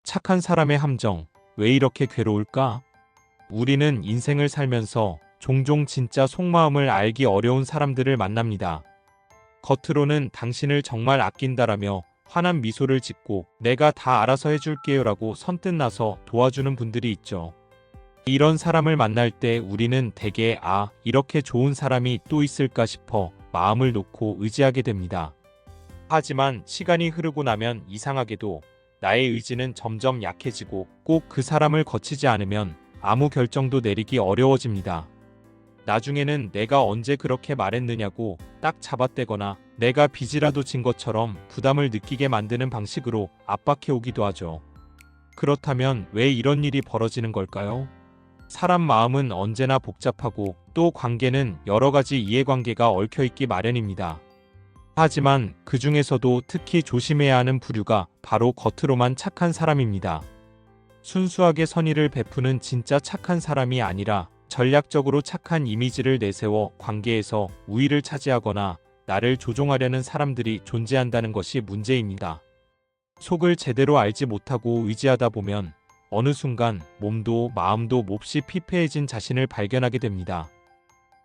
착한 사람의 함정, 왜 이렇게 괴로울까? 우리는 인생을 살면서 종종 진짜 속마음을 알기 어려운 사람들을 만납니다. 겉으로는 당신을 정말 아낀다라며 환한 미소를 짓고 내가 다 알아서 해줄게요라고 선뜻 나서 도와주는 분들이 있죠. 이런 사람을 만날 때 우리는 대개 이렇게 좋은 사람이 또 있을까 싶어 마음을 놓고 의지하게 됩니다. 하지만 시간이 흐르고 나면 이상하게도 나의 의지는 점점 약해지고 꼭 그 사람을 거치지 않으면 아무 결정도 내리기 어려워집니다. 나중에는 내가 언제 그렇게 말했느냐고 딱 잡아떼거나 내가 빚이라도 진 것처럼 부담을 느끼게 만드는 방식으로 압박해 오기도 하죠. 그렇다면 왜 이런 일이 벌어지는 걸까요? 사람 마음은 언제나 복잡하고 또 관계는 여러 가지 이해관계가 얽혀있기 마련입니다. 하지만 그 중에서도 특히 조심해야 하는 부류가 바로 겉으로만 착한 사람입니다. 순수하게 선의를 베푸는 진짜 착한 사람이 아니라 전략적으로 착한 이미지를 내세워 관계에서 우위를 차지하거나 나를 조종하려는 사람들이 존재한다는 것이 문제입니다. 속을 제대로 알지 못하고 의지하다 보면 어느 순간 몸도 마음도 몹시 피폐해진 자신을 발견하게 됩니다.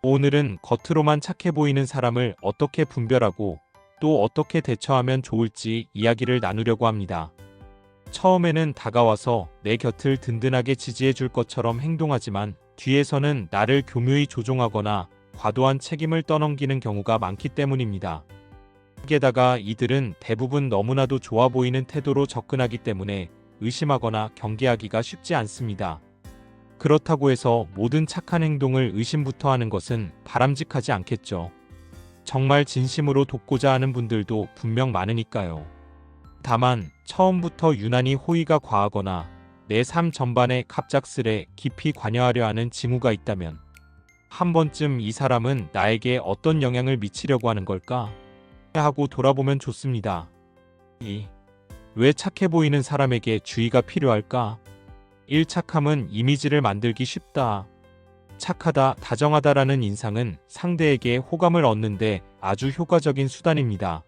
오늘은 겉으로만 착해 보이는 사람을 어떻게 분별하고 또 어떻게 대처하면 좋을지 이야기를 나누려고 합니다. 처음에는 다가와서 내 곁을 든든하게 지지해 줄 것처럼 행동하지만 뒤에서는 나를 교묘히 조종하거나 과도한 책임을 떠넘기는 경우가 많기 때문입니다. 게다가 이들은 대부분 너무나도 좋아 보이는 태도로 접근하기 때문에 의심하거나 경계하기가 쉽지 않습니다. 그렇다고 해서 모든 착한 행동을 의심부터 하는 것은 바람직하지 않겠죠. 정말 진심으로 돕고자 하는 분들도 분명 많으니까요. 다만 처음부터 유난히 호의가 과하거나 내 삶 전반에 갑작스레 깊이 관여하려 하는 징후가 있다면 한 번쯤 이 사람은 나에게 어떤 영향을 미치려고 하는 걸까? 하고 돌아보면 좋습니다. 왜 착해 보이는 사람에게 주의가 필요할까? 1. 착함은 이미지를 만들기 쉽다. 착하다, 다정하다라는 인상은 상대에게 호감을 얻는데 아주 효과적인 수단입니다.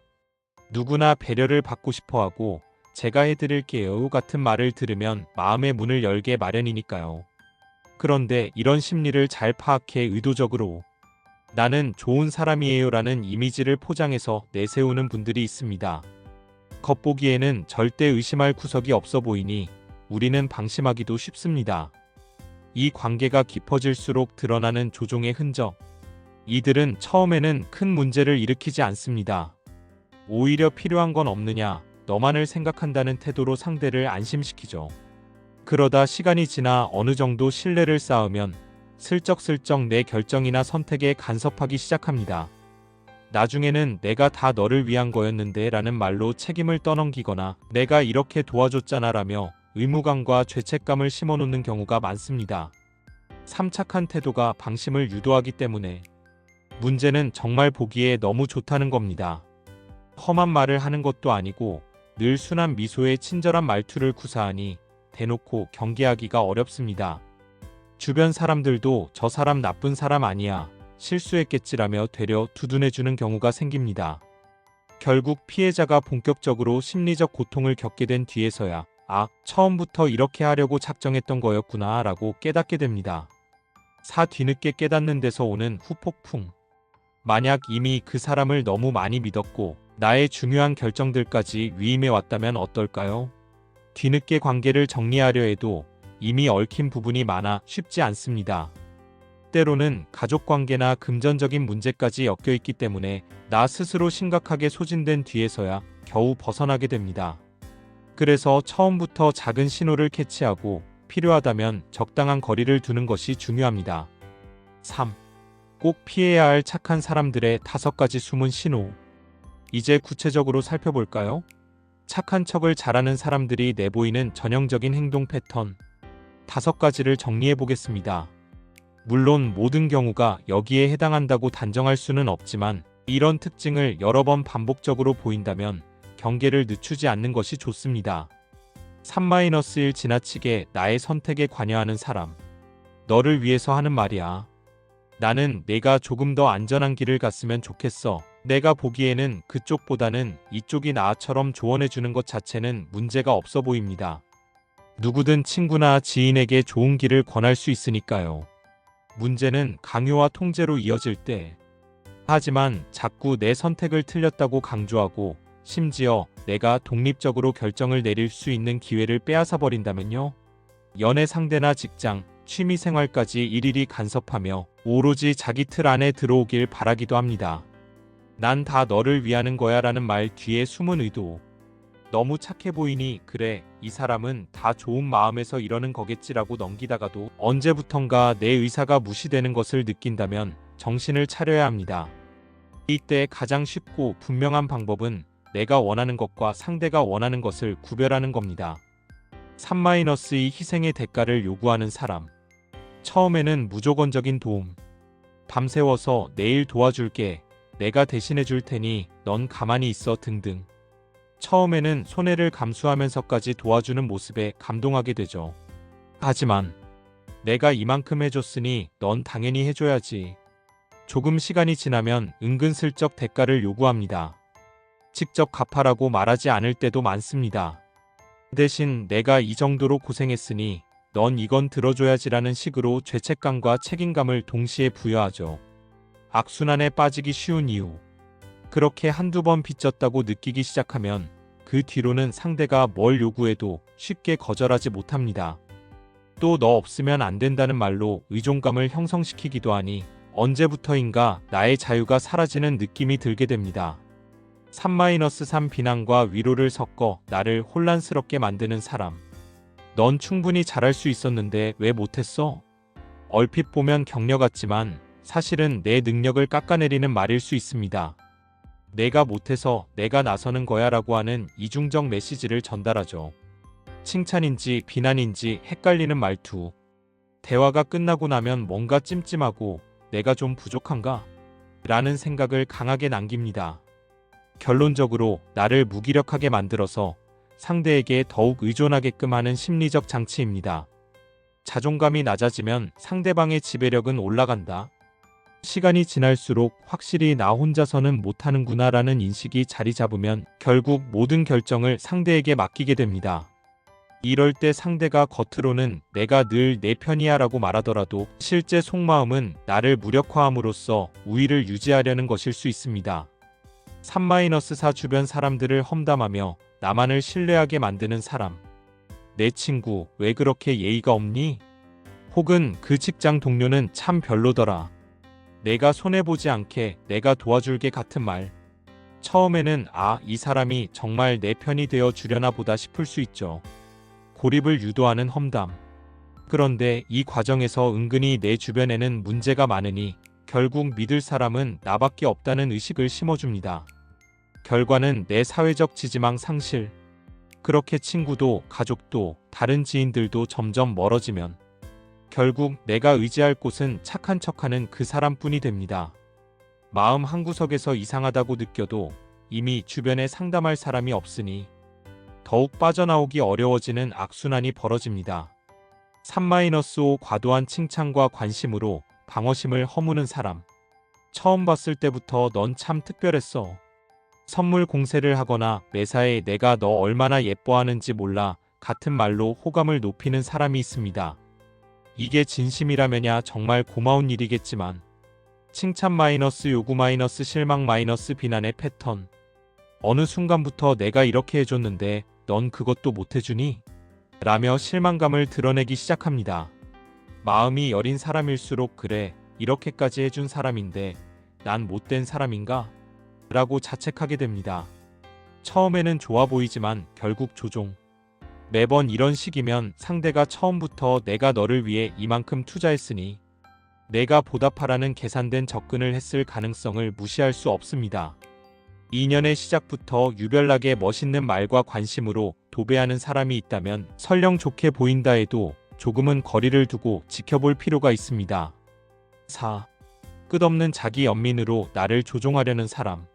누구나 배려를 받고 싶어하고 제가 해드릴게요 같은 말을 들으면 마음의 문을 열게 마련이니까요. 그런데 이런 심리를 잘 파악해 의도적으로 나는 좋은 사람이에요라는 이미지를 포장해서 내세우는 분들이 있습니다. 겉보기에는 절대 의심할 구석이 없어 보이니 우리는 방심하기도 쉽습니다. 이 관계가 깊어질수록 드러나는 조종의 흔적. 이들은 처음에는 큰 문제를 일으키지 않습니다. 오히려 필요한 건 없느냐, 너만을 생각한다는 태도로 상대를 안심시키죠. 그러다 시간이 지나 어느 정도 신뢰를 쌓으면 슬쩍슬쩍 내 결정이나 선택에 간섭하기 시작합니다. 나중에는 내가 다 너를 위한 거였는데 라는 말로 책임을 떠넘기거나 내가 이렇게 도와줬잖아 라며 의무감과 죄책감을 심어놓는 경우가 많습니다. 삼착한 태도가 방심을 유도하기 때문에 문제는 정말 보기에 너무 좋다는 겁니다. 험한 말을 하는 것도 아니고 늘 순한 미소에 친절한 말투를 구사하니 대놓고 경계하기가 어렵습니다. 주변 사람들도 저 사람 나쁜 사람 아니야, 실수했겠지라며 되려 두둔해주는 경우가 생깁니다. 결국 피해자가 본격적으로 심리적 고통을 겪게 된 뒤에서야 처음부터 이렇게 하려고 작정했던 거였구나 라고 깨닫게 됩니다. 뒤늦게 깨닫는 데서 오는 후폭풍. 만약 이미 그 사람을 너무 많이 믿었고 나의 중요한 결정들까지 위임해 왔다면 어떨까요? 뒤늦게 관계를 정리하려 해도 이미 얽힌 부분이 많아 쉽지 않습니다. 때로는 가족관계나 금전적인 문제까지 엮여있기 때문에 나 스스로 심각하게 소진된 뒤에서야 겨우 벗어나게 됩니다. 그래서 처음부터 작은 신호를 캐치하고 필요하다면 적당한 거리를 두는 것이 중요합니다. 3. 꼭 피해야 할 착한 사람들의 5가지 숨은 신호. 이제 구체적으로 살펴볼까요? 착한 척을 잘하는 사람들이 내보이는 전형적인 행동 패턴 5가지를 정리해 보겠습니다. 물론 모든 경우가 여기에 해당한다고 단정할 수는 없지만 이런 특징을 여러 번 반복적으로 보인다면 경계를 늦추지 않는 것이 좋습니다. 3-1 지나치게 나의 선택에 관여하는 사람. 너를 위해서 하는 말이야. 나는 내가 조금 더 안전한 길을 갔으면 좋겠어. 내가 보기에는 그쪽보다는 이쪽이 나처럼 조언해주는 것 자체는 문제가 없어 보입니다. 누구든 친구나 지인에게 좋은 길을 권할 수 있으니까요. 문제는 강요와 통제로 이어질 때, 하지만 자꾸 내 선택을 틀렸다고 강조하고 심지어 내가 독립적으로 결정을 내릴 수 있는 기회를 빼앗아 버린다면요. 연애 상대나 직장, 취미 생활까지 일일이 간섭하며 오로지 자기 틀 안에 들어오길 바라기도 합니다. 난 다 너를 위하는 거야 라는 말 뒤에 숨은 의도. 너무 착해 보이니 그래, 이 사람은 다 좋은 마음에서 이러는 거겠지라고 넘기다가도 언제부턴가 내 의사가 무시되는 것을 느낀다면 정신을 차려야 합니다. 이때 가장 쉽고 분명한 방법은 내가 원하는 것과 상대가 원하는 것을 구별하는 겁니다. 3-2 희생의 대가를 요구하는 사람. 처음에는 무조건적인 도움. 밤새워서 내일 도와줄게. 내가 대신해 줄 테니 넌 가만히 있어 등등. 처음에는 손해를 감수하면서까지 도와주는 모습에 감동하게 되죠. 하지만 내가 이만큼 해줬으니 넌 당연히 해줘야지. 조금 시간이 지나면 은근슬쩍 대가를 요구합니다. 직접 갚아라고 말하지 않을 때도 많습니다. 대신 내가 이 정도로 고생했으니 넌 이건 들어줘야지라는 식으로 죄책감과 책임감을 동시에 부여하죠. 악순환에 빠지기 쉬운 이유. 그렇게 한두 번 빚졌다고 느끼기 시작하면 그 뒤로는 상대가 뭘 요구해도 쉽게 거절하지 못합니다. 또 너 없으면 안 된다는 말로 의존감을 형성시키기도 하니 언제부터인가 나의 자유가 사라지는 느낌이 들게 됩니다. 3-3 비난과 위로를 섞어 나를 혼란스럽게 만드는 사람. 넌 충분히 잘할 수 있었는데 왜 못했어? 얼핏 보면 격려 같지만 사실은 내 능력을 깎아내리는 말일 수 있습니다. 내가 못해서 내가 나서는 거야 라고 하는 이중적 메시지를 전달하죠. 칭찬인지 비난인지 헷갈리는 말투. 대화가 끝나고 나면 뭔가 찜찜하고 내가 좀 부족한가? 라는 생각을 강하게 남깁니다. 결론적으로 나를 무기력하게 만들어서 상대에게 더욱 의존하게끔 하는 심리적 장치입니다. 자존감이 낮아지면 상대방의 지배력은 올라간다. 시간이 지날수록 확실히 나 혼자서는 못하는구나 라는 인식이 자리 잡으면 결국 모든 결정을 상대에게 맡기게 됩니다. 이럴 때 상대가 겉으로는 내가 늘 내 편이야 라고 말하더라도 실제 속마음은 나를 무력화함으로써 우위를 유지하려는 것일 수 있습니다. 3-4 주변 사람들을 험담하며 나만을 신뢰하게 만드는 사람. 내 친구 왜 그렇게 예의가 없니? 혹은 그 직장 동료는 참 별로더라. 내가 손해보지 않게 내가 도와줄게 같은 말. 처음에는 이 사람이 정말 내 편이 되어 주려나 보다 싶을 수 있죠. 고립을 유도하는 험담. 그런데 이 과정에서 은근히 내 주변에는 문제가 많으니 결국 믿을 사람은 나밖에 없다는 의식을 심어줍니다. 결과는 내 사회적 지지망 상실. 그렇게 친구도 가족도 다른 지인들도 점점 멀어지면 결국 내가 의지할 곳은 착한 척하는 그 사람뿐이 됩니다. 마음 한구석에서 이상하다고 느껴도 이미 주변에 상담할 사람이 없으니 더욱 빠져나오기 어려워지는 악순환이 벌어집니다. 3-5 과도한 칭찬과 관심으로 방어심을 허무는 사람. 처음 봤을 때부터 넌 참 특별했어. 선물 공세를 하거나 매사에 내가 너 얼마나 예뻐하는지 몰라 같은 말로 호감을 높이는 사람이 있습니다. 이게 진심이라면야 정말 고마운 일이겠지만 칭찬 마이너스 요구 마이너스 실망 마이너스 비난의 패턴. 어느 순간부터 내가 이렇게 해줬는데 넌 그것도 못해주니? 라며 실망감을 드러내기 시작합니다. 마음이 여린 사람일수록 그래, 이렇게까지 해준 사람인데 난 못된 사람인가? 라고 자책하게 됩니다. 처음에는 좋아 보이지만 결국 조종. 매번 이런 식이면 상대가 처음부터 내가 너를 위해 이만큼 투자했으니 내가 보답하라는 계산된 접근을 했을 가능성을 무시할 수 없습니다. 2년의 시작부터 유별나게 멋있는 말과 관심으로 도배하는 사람이 있다면 설령 좋게 보인다 해도 조금은 거리를 두고 지켜볼 필요가 있습니다. 4. 끝없는 자기 연민으로 나를 조종하려는 사람.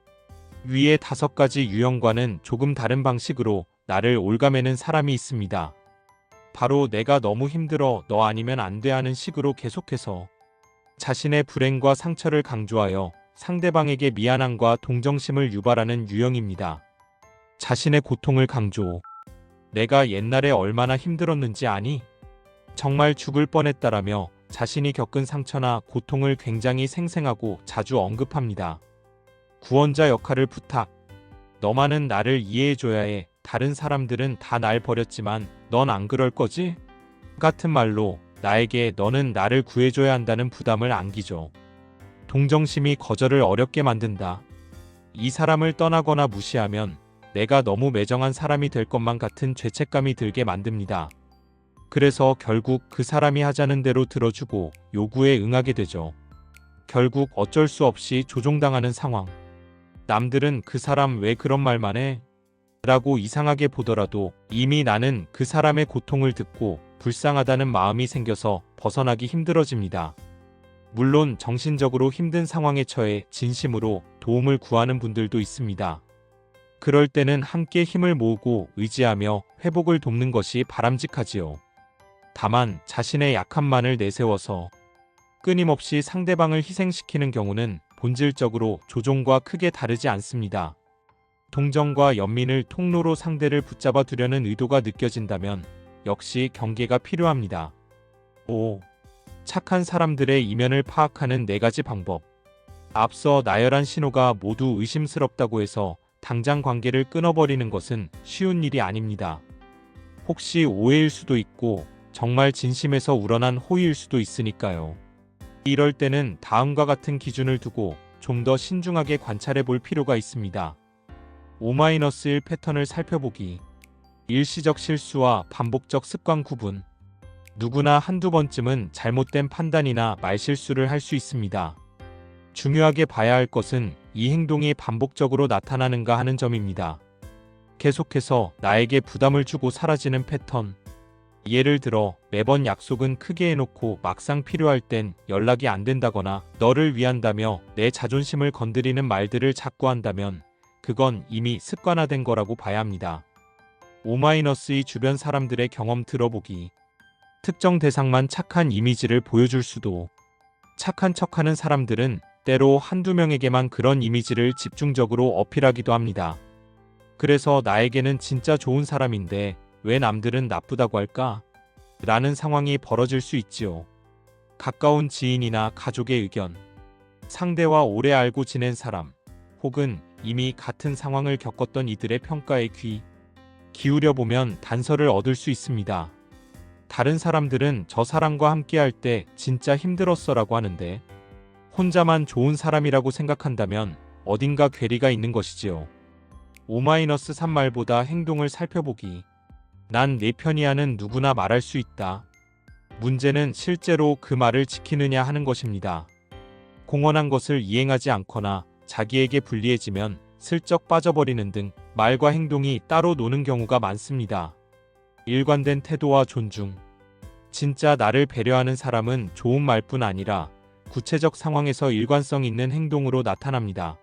위의 5가지 유형과는 조금 다른 방식으로 나를 올가매는 사람이 있습니다. 바로 내가 너무 힘들어 너 아니면 안 돼 하는 식으로 계속해서 자신의 불행과 상처를 강조하여 상대방에게 미안함과 동정심을 유발하는 유형입니다. 자신의 고통을 강조. 내가 옛날에 얼마나 힘들었는지 아니? 정말 죽을 뻔했다라며 자신이 겪은 상처나 고통을 굉장히 생생하고 자주 언급합니다. 구원자 역할을 부탁. 너만은 나를 이해해줘야 해. 다른 사람들은 다 날 버렸지만 넌 안 그럴 거지? 같은 말로 나에게 너는 나를 구해줘야 한다는 부담을 안기죠. 동정심이 거절을 어렵게 만든다. 이 사람을 떠나거나 무시하면 내가 너무 매정한 사람이 될 것만 같은 죄책감이 들게 만듭니다. 그래서 결국 그 사람이 하자는 대로 들어주고 요구에 응하게 되죠. 결국 어쩔 수 없이 조종당하는 상황. 남들은 그 사람 왜 그런 말만 해? 라고 이상하게 보더라도 이미 나는 그 사람의 고통을 듣고 불쌍하다는 마음이 생겨서 벗어나기 힘들어집니다. 물론 정신적으로 힘든 상황에 처해 진심으로 도움을 구하는 분들도 있습니다. 그럴 때는 함께 힘을 모으고 의지하며 회복을 돕는 것이 바람직하지요. 다만 자신의 약함만을 내세워서 끊임없이 상대방을 희생시키는 경우는 본질적으로 조종과 크게 다르지 않습니다. 동정과 연민을 통로로 상대를 붙잡아 두려는 의도가 느껴진다면 역시 경계가 필요합니다. 5. 착한 사람들의 이면을 파악하는 4가지 방법. 앞서 나열한 신호가 모두 의심스럽다고 해서 당장 관계를 끊어버리는 것은 쉬운 일이 아닙니다. 혹시 오해일 수도 있고 정말 진심에서 우러난 호의일 수도 있으니까요. 이럴 때는 다음과 같은 기준을 두고 좀 더 신중하게 관찰해 볼 필요가 있습니다. 5-1 패턴을 살펴보기. 일시적 실수와 반복적 습관 구분. 누구나 한두 번쯤은 잘못된 판단이나 말실수를 할 수 있습니다. 중요하게 봐야 할 것은 이 행동이 반복적으로 나타나는가 하는 점입니다. 계속해서 나에게 부담을 주고 사라지는 패턴. 예를 들어 매번 약속은 크게 해놓고 막상 필요할 땐 연락이 안 된다거나 너를 위한다며 내 자존심을 건드리는 말들을 자꾸 한다면 그건 이미 습관화된 거라고 봐야 합니다. 5-2 주변 사람들의 경험 들어보기. 특정 대상만 착한 이미지를 보여줄 수도. 착한 척하는 사람들은 때로 한두 명에게만 그런 이미지를 집중적으로 어필하기도 합니다. 그래서 나에게는 진짜 좋은 사람인데 왜 남들은 나쁘다고 할까? 라는 상황이 벌어질 수 있지요. 가까운 지인이나 가족의 의견, 상대와 오래 알고 지낸 사람, 혹은 이미 같은 상황을 겪었던 이들의 평가에 귀 기울여 보면 단서를 얻을 수 있습니다. 다른 사람들은 저 사람과 함께할 때 진짜 힘들었어라고 하는데 혼자만 좋은 사람이라고 생각한다면 어딘가 괴리가 있는 것이지요. 5-3 말보다 행동을 살펴보기. 난 내 편이야는 누구나 말할 수 있다. 문제는 실제로 그 말을 지키느냐 하는 것입니다. 공언한 것을 이행하지 않거나 자기에게 불리해지면 슬쩍 빠져버리는 등 말과 행동이 따로 노는 경우가 많습니다. 일관된 태도와 존중. 진짜 나를 배려하는 사람은 좋은 말뿐 아니라 구체적 상황에서 일관성 있는 행동으로 나타납니다.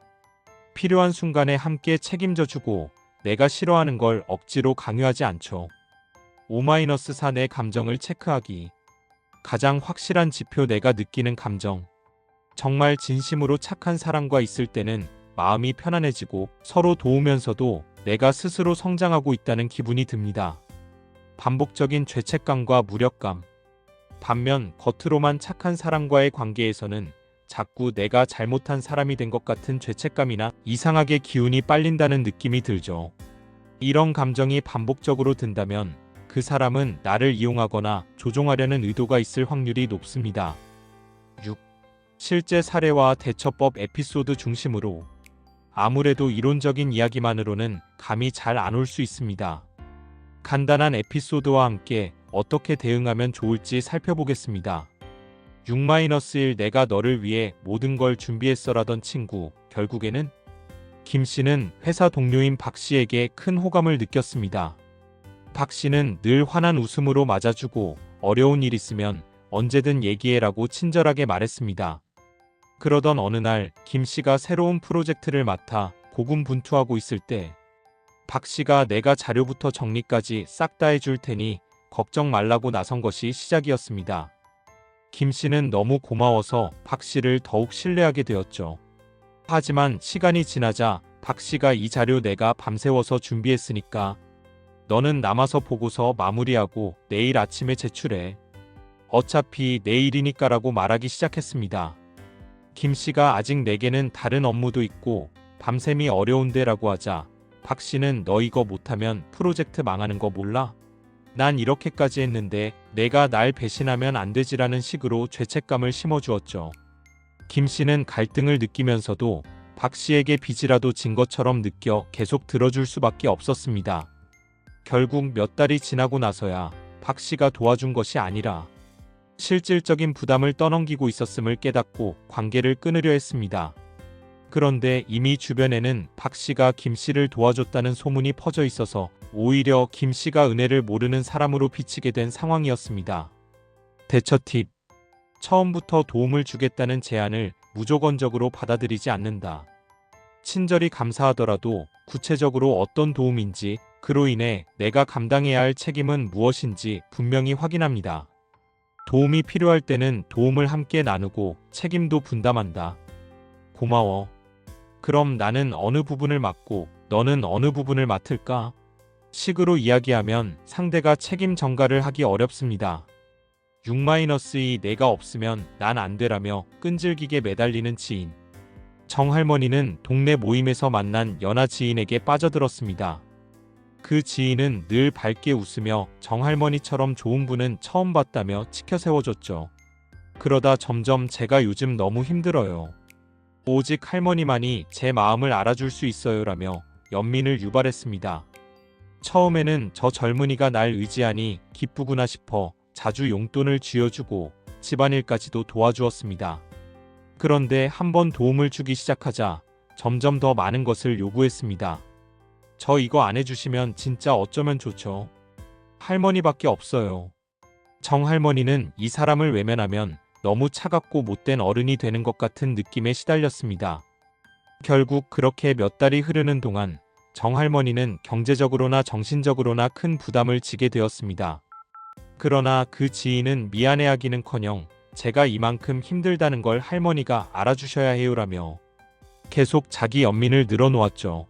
필요한 순간에 함께 책임져주고 내가 싫어하는 걸 억지로 강요하지 않죠. 5-4 내 감정을 체크하기. 가장 확실한 지표 내가 느끼는 감정. 정말 진심으로 착한 사람과 있을 때는 마음이 편안해지고 서로 도우면서도 내가 스스로 성장하고 있다는 기분이 듭니다. 반복적인 죄책감과 무력감. 반면 겉으로만 착한 사람과의 관계에서는 자꾸 내가 잘못한 사람이 된 것 같은 죄책감이나 이상하게 기운이 빨린다는 느낌이 들죠. 이런 감정이 반복적으로 든다면 그 사람은 나를 이용하거나 조종하려는 의도가 있을 확률이 높습니다. 6. 실제 사례와 대처법 에피소드 중심으로. 아무래도 이론적인 이야기만으로는 감이 잘 안 올 수 있습니다. 간단한 에피소드와 함께 어떻게 대응하면 좋을지 살펴보겠습니다. 6-1 내가 너를 위해 모든 걸 준비했어라던 친구. 결국에는 김 씨는 회사 동료인 박 씨에게 큰 호감을 느꼈습니다. 박 씨는 늘 환한 웃음으로 맞아주고 어려운 일 있으면 언제든 얘기해라고 친절하게 말했습니다. 그러던 어느 날 김 씨가 새로운 프로젝트를 맡아 고군분투하고 있을 때 박 씨가 내가 자료부터 정리까지 싹 다 해줄 테니 걱정 말라고 나선 것이 시작이었습니다. 김 씨는 너무 고마워서 박 씨를 더욱 신뢰하게 되었죠. 하지만 시간이 지나자 박 씨가 이 자료 내가 밤새워서 준비했으니까 너는 남아서 보고서 마무리하고 내일 아침에 제출해. 어차피 내일이니까라고 말하기 시작했습니다. 김 씨가 아직 내게는 다른 업무도 있고 밤샘이 어려운데라고 하자 박 씨는 너 이거 못하면 프로젝트 망하는 거 몰라? 난 이렇게까지 했는데 내가 날 배신하면 안 되지라는 식으로 죄책감을 심어주었죠. 김 씨는 갈등을 느끼면서도 박 씨에게 빚이라도 진 것처럼 느껴 계속 들어줄 수밖에 없었습니다. 결국 몇 달이 지나고 나서야 박 씨가 도와준 것이 아니라 실질적인 부담을 떠넘기고 있었음을 깨닫고 관계를 끊으려 했습니다. 그런데 이미 주변에는 박 씨가 김 씨를 도와줬다는 소문이 퍼져 있어서 오히려 김 씨가 은혜를 모르는 사람으로 비치게 된 상황이었습니다. 대처 팁. 처음부터 도움을 주겠다는 제안을 무조건적으로 받아들이지 않는다. 친절히 감사하더라도 구체적으로 어떤 도움인지, 그로 인해 내가 감당해야 할 책임은 무엇인지 분명히 확인합니다. 도움이 필요할 때는 도움을 함께 나누고 책임도 분담한다. 고마워. 그럼 나는 어느 부분을 맡고 너는 어느 부분을 맡을까? 식으로 이야기하면 상대가 책임 전가를 하기 어렵습니다. 6-2 내가 없으면 난 안 되라며 끈질기게 매달리는 지인. 정할머니는 동네 모임에서 만난 연하 지인에게 빠져들었습니다. 그 지인은 늘 밝게 웃으며 정할머니처럼 좋은 분은 처음 봤다며 치켜 세워줬죠. 그러다 점점 제가 요즘 너무 힘들어요. 오직 할머니만이 제 마음을 알아줄 수 있어요라며 연민을 유발했습니다. 처음에는 저 젊은이가 날 의지하니 기쁘구나 싶어 자주 용돈을 쥐어주고 집안일까지도 도와주었습니다. 그런데 한번 도움을 주기 시작하자 점점 더 많은 것을 요구했습니다. 저 이거 안 해주시면 진짜 어쩌면 좋죠. 할머니밖에 없어요. 정할머니는 이 사람을 외면하면 너무 차갑고 못된 어른이 되는 것 같은 느낌에 시달렸습니다. 결국 그렇게 몇 달이 흐르는 동안 정할머니는 경제적으로나 정신적으로나 큰 부담을 지게 되었습니다. 그러나 그 지인은 미안해하기는커녕 제가 이만큼 힘들다는 걸 할머니가 알아주셔야 해요라며 계속 자기 연민을 늘어놓았죠.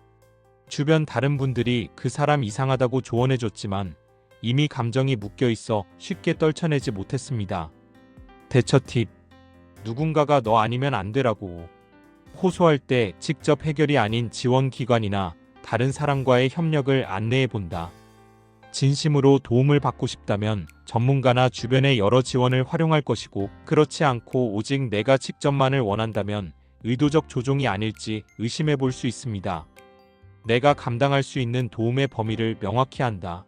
주변 다른 분들이 그 사람 이상하다고 조언해줬지만 이미 감정이 묶여있어 쉽게 떨쳐내지 못했습니다. 대처 팁. 누군가가 너 아니면 안 되라고 호소할 때 직접 해결이 아닌 지원기관이나 다른 사람과의 협력을 안내해본다. 진심으로 도움을 받고 싶다면 전문가나 주변의 여러 지원을 활용할 것이고, 그렇지 않고 오직 내가 직접만을 원한다면 의도적 조종이 아닐지 의심해 볼 수 있습니다. 내가 감당할 수 있는 도움의 범위를 명확히 한다.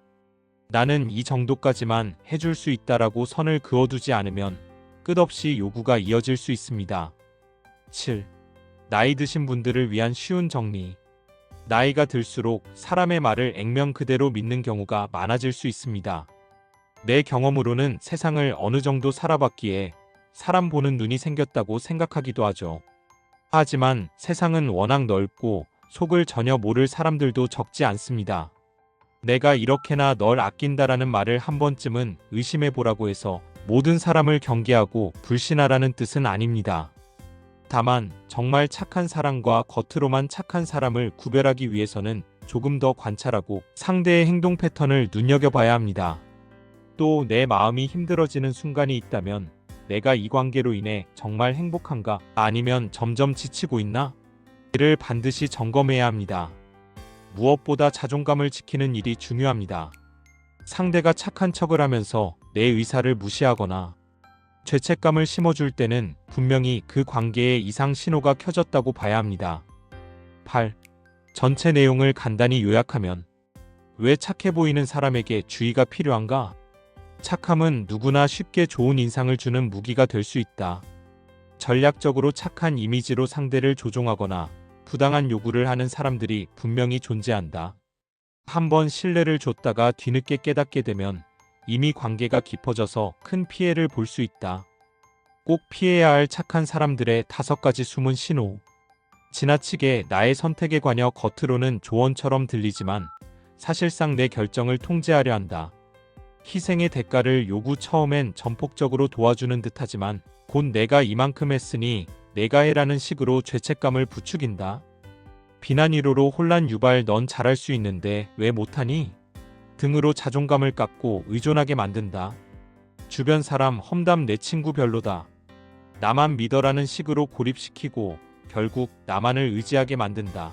나는 이 정도까지만 해줄 수 있다라고 선을 그어두지 않으면 끝없이 요구가 이어질 수 있습니다. 7. 나이 드신 분들을 위한 쉬운 정리. 나이가 들수록 사람의 말을 액면 그대로 믿는 경우가 많아질 수 있습니다. 내 경험으로는 세상을 어느 정도 살아봤기에 사람 보는 눈이 생겼다고 생각하기도 하죠. 하지만 세상은 워낙 넓고 속을 전혀 모를 사람들도 적지 않습니다. 내가 이렇게나 널 아낀다라는 말을 한 번쯤은 의심해 보라고 해서 모든 사람을 경계하고 불신하라는 뜻은 아닙니다. 다만 정말 착한 사람과 겉으로만 착한 사람을 구별하기 위해서는 조금 더 관찰하고 상대의 행동 패턴을 눈여겨봐야 합니다. 또 내 마음이 힘들어지는 순간이 있다면 내가 이 관계로 인해 정말 행복한가, 아니면 점점 지치고 있나? 이를 반드시 점검해야 합니다. 무엇보다 자존감을 지키는 일이 중요합니다. 상대가 착한 척을 하면서 내 의사를 무시하거나 죄책감을 심어줄 때는 분명히 그 관계에 이상 신호가 켜졌다고 봐야 합니다. 8. 전체 내용을 간단히 요약하면, 왜 착해 보이는 사람에게 주의가 필요한가? 착함은 누구나 쉽게 좋은 인상을 주는 무기가 될 수 있다. 전략적으로 착한 이미지로 상대를 조종하거나 부당한 요구를 하는 사람들이 분명히 존재한다. 한번 신뢰를 줬다가 뒤늦게 깨닫게 되면 이미 관계가 깊어져서 큰 피해를 볼 수 있다. 꼭 피해야 할 착한 사람들의 5가지 숨은 신호. 지나치게 나의 선택에 관여 겉으로는 조언처럼 들리지만 사실상 내 결정을 통제하려 한다. 희생의 대가를 요구, 처음엔 전폭적으로 도와주는 듯하지만 곧 내가 이만큼 했으니 내가 해라는 식으로 죄책감을 부추긴다. 비난 위로로 혼란 유발, 넌 잘할 수 있는데 왜 못하니? 등으로 자존감을 깎고 의존하게 만든다. 주변 사람 험담 내 친구 별로다. 나만 믿어라는 식으로 고립시키고 결국 나만을 의지하게 만든다.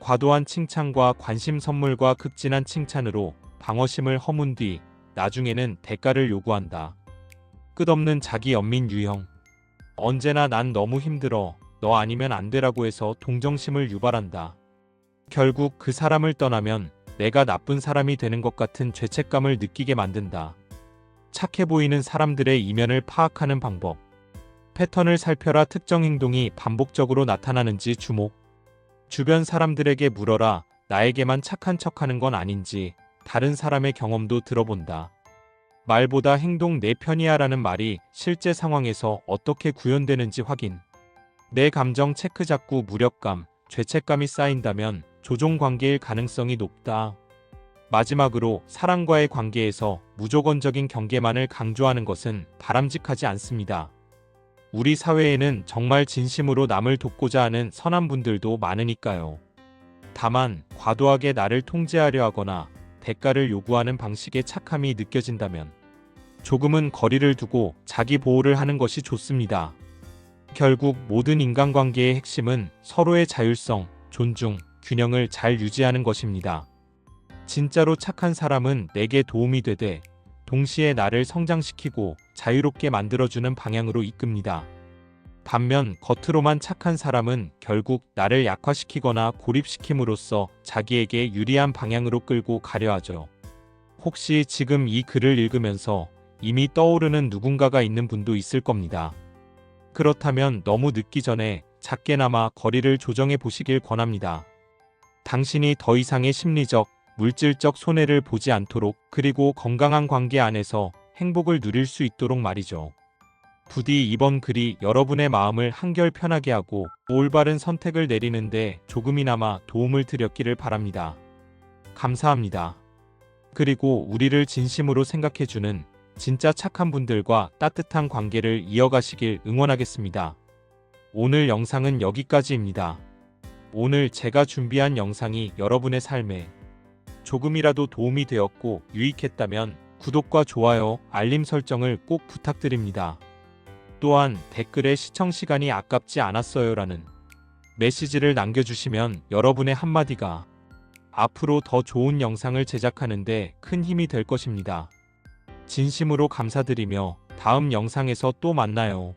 과도한 칭찬과 관심 선물과 극진한 칭찬으로 방어심을 허문 뒤 나중에는 대가를 요구한다. 끝없는 자기 연민 유형. 언제나 난 너무 힘들어. 너 아니면 안 되라고 해서 동정심을 유발한다. 결국 그 사람을 떠나면 내가 나쁜 사람이 되는 것 같은 죄책감을 느끼게 만든다. 착해 보이는 사람들의 이면을 파악하는 방법. 패턴을 살펴라. 특정 행동이 반복적으로 나타나는지 주목. 주변 사람들에게 물어라. 나에게만 착한 척하는 건 아닌지 다른 사람의 경험도 들어본다. 말보다 행동 내 편이야라는 말이 실제 상황에서 어떻게 구현되는지 확인. 내 감정 체크. 자꾸 무력감, 죄책감이 쌓인다면 조종 관계일 가능성이 높다. 마지막으로 사람과의 관계에서 무조건적인 경계만을 강조하는 것은 바람직하지 않습니다. 우리 사회에는 정말 진심으로 남을 돕고자 하는 선한 분들도 많으니까요. 다만 과도하게 나를 통제하려 하거나 대가를 요구하는 방식의 착함이 느껴진다면 조금은 거리를 두고 자기 보호를 하는 것이 좋습니다. 결국 모든 인간관계의 핵심은 서로의 자율성, 존중, 균형을 잘 유지하는 것입니다. 진짜로 착한 사람은 내게 도움이 되되 동시에 나를 성장시키고 자유롭게 만들어주는 방향으로 이끕니다. 반면 겉으로만 착한 사람은 결국 나를 약화시키거나 고립시킴으로써 자기에게 유리한 방향으로 끌고 가려 하죠. 혹시 지금 이 글을 읽으면서 이미 떠오르는 누군가가 있는 분도 있을 겁니다. 그렇다면 너무 늦기 전에 작게나마 거리를 조정해 보시길 권합니다. 당신이 더 이상의 심리적, 물질적 손해를 보지 않도록, 그리고 건강한 관계 안에서 행복을 누릴 수 있도록 말이죠. 부디 이번 글이 여러분의 마음을 한결 편하게 하고 올바른 선택을 내리는데 조금이나마 도움을 드렸기를 바랍니다. 감사합니다. 그리고 우리를 진심으로 생각해주는 진짜 착한 분들과 따뜻한 관계를 이어가시길 응원하겠습니다. 오늘 영상은 여기까지입니다. 오늘 제가 준비한 영상이 여러분의 삶에 조금이라도 도움이 되었고 유익했다면 구독과 좋아요, 알림 설정을 꼭 부탁드립니다. 또한 댓글에 시청 시간이 아깝지 않았어요라는 메시지를 남겨주시면 여러분의 한마디가 앞으로 더 좋은 영상을 제작하는 데 큰 힘이 될 것입니다. 진심으로 감사드리며 다음 영상에서 또 만나요.